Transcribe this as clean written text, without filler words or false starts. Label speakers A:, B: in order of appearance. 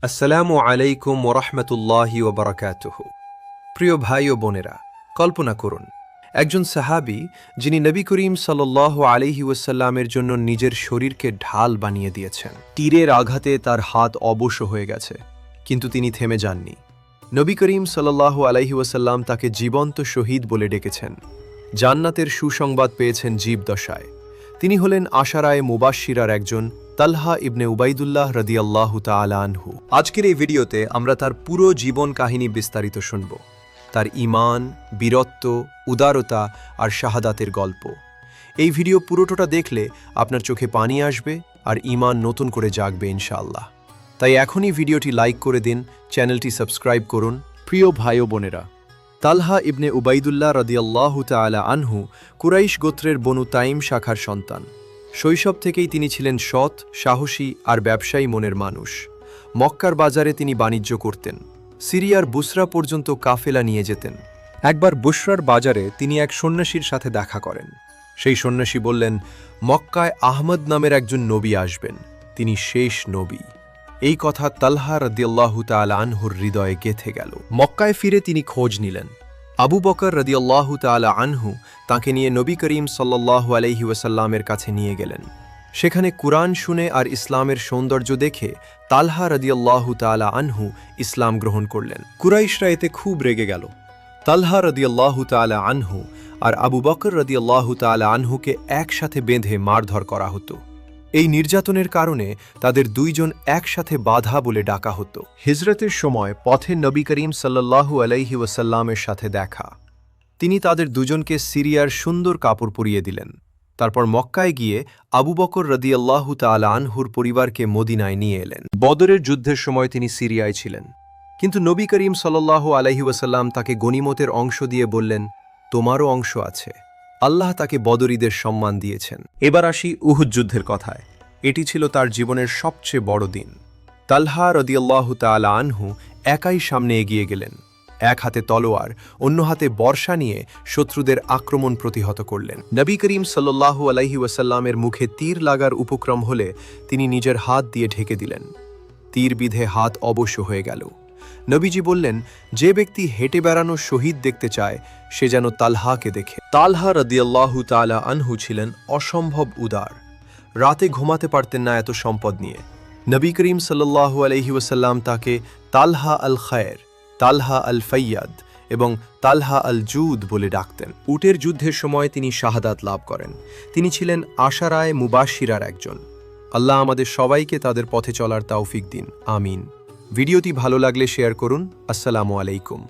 A: আসসালামু আলাইকুম ওরহমতুল্লাহি ওবরাকাতুহু। প্রিয় ভাই ও বোনেরা, কল্পনা করুন একজন সাহাবী যিনি নবী করিম সাল্লাল্লাহু আলাইহি ওয়াসাল্লামের জন্য নিজের শরীরকে ঢাল বানিয়ে দিয়েছেন। তীরের আঘাতে তার হাত অবশ হয়ে গেছে, কিন্তু তিনি থেমে যাননি। নবী করিম সাল্লাল্লাহু আলাইহি ওয়াসাল্লাম তাকে জীবন্ত শহীদ বলে ডেকেছেন। জান্নাতের সুসংবাদ পেয়েছেন জীবদশায়। তিনি হলেন আশারায়ে মুবাশশিরার একজন, তালহা ইবনে উবাইদুল্লাহ রাদিয়াল্লাহু তাআলা আনহু। আজকের এই ভিডিওতে আমরা তার পুরো জীবন কাহিনী বিস্তারিত শুনব, তার ঈমান, বীরত্ব, উদারতা আর শাহাদাতের গল্প। এই ভিডিও পুরোটা দেখলে আপনার চোখে পানি আসবে আর ঈমান নতুন করে জাগবে ইনশাআল্লাহ। তাই এখনই ভিডিওটি লাইক করে দিন, চ্যানেলটি সাবস্ক্রাইব করুন। প্রিয় ভাই ও বোনেরা, তালহা ইবনে উবাইদুল্লাহ রাদিয়াল্লাহু তাআলা আনহু কুরাইশ গোত্রের বনু তাইম শাখার সন্তান। শৈশব থেকেই তিনি ছিলেন সৎ, সাহসী আর ব্যবসায়ী মনের মানুষ। মক্কার বাজারে তিনি বাণিজ্য করতেন, সিরিয়ার বুসরা পর্যন্ত কাফেলা নিয়ে যেতেন। একবার বুসরার বাজারে তিনি এক সন্ন্যাসীর সাথে দেখা করেন। সেই সন্ন্যাসী বললেন, মক্কায় আহমদ নামের একজন নবী আসবেন, তিনি শেষ নবী। এই কথা তালহা রাদিয়াল্লাহু তাআলা আনহুর হৃদয়ে গেঁথে গেল। মক্কায় ফিরে তিনি খোঁজ নিলেন। আবু বকর রাদিয়াল্লাহু তাআলা আনহু তাঁকে নিয়ে নবী করিম সাল্লাল্লাহু আলাইহি ওয়াসাল্লামের কাছে নিয়ে গেলেন। সেখানে কুরআন শুনে আর ইসলামের সৌন্দর্য দেখে তালহা রাদিয়াল্লাহু তাআলা আনহু ইসলাম গ্রহণ করলেন। কুরাইশরা এতে খুব রেগে গেল। তালহা রাদিয়াল্লাহু তাআলা আনহু আর আবু বকর রাদিয়াল্লাহু তাআলা আনহুকে একসাথে বেঁধে মারধর করা হতো। এই নির্যাতনের কারণে তাদের দুইজন একসাথে বাধা বলে ডাকা হতো। হিজরতের সময় পথে নবী করিম সাল্লাল্লাহু আলাইহি ওয়াসাল্লামের সাথে দেখা। তিনি তাদের দুজনকে সিরিয়ার সুন্দর কাপড় পরিয়ে দিলেন। তারপর মক্কায় গিয়ে আবু বকর রাদিয়াল্লাহু তাআলা আনহুর পরিবারকে মদিনায় নিয়ে এলেন। বদরের যুদ্ধের সময় তিনি সিরিয়ায় ছিলেন, কিন্তু নবী করিম সাল্লাল্লাহু আলাইহি ওয়াসাল্লাম তাকে গনিমতের অংশ দিয়ে বললেন, তোমারও অংশ আছে। আল্লাহ তাকে বদরীদের সম্মান দিয়েছেন। এবার আসি উহুদ যুদ্ধের কথায়। এটি ছিল তার জীবনের সবচেয়ে বড় দিন। তালহা রাদিয়াল্লাহু তাআলা আনহু একাই সামনে এগিয়ে গেলেন। এক হাতে তলোয়ার, অন্য হাতে বর্শা নিয়ে শত্রুদের আক্রমণ প্রতিহত করলেন। নবী করিম সাল্লাল্লাহু আলাইহি ওয়াসাল্লামের মুখে তীর লাগার উপক্রম হলে তিনি নিজের হাত দিয়ে ঢেকে দিলেন। তীর বিধে হাত অবশ হয়ে গেল। নবীজি বললেন, যে ব্যক্তি হেঁটে বেড়ানো শহীদ দেখতে চায় সে যেন তালহাকে দেখে। তালহা রাদিয়াল্লাহু তাআলা আনহু ছিলেন অসম্ভব উদার। রাতে ঘুমাতে পারতেন না এত সম্পদ নিয়ে। নবী করিম সাল্লাল্লাহু আলাইহি ওয়াসাল্লাম তাকে তালহা আল খায়ের, তালহা আল ফাইয়াদ এবং তালহা আল জুদ বলে ডাকতেন। উটের যুদ্ধের সময় তিনি শাহাদাত লাভ করেন। তিনি ছিলেন আশারায়ে মুবাশশিরার একজন। আল্লাহ আমাদের সবাইকে তাদের পথে চলার তৌফিক দিন, আমিন। ভিডিওটি ভালো লাগলে শেয়ার করুন। আসসালামু আলাইকুম।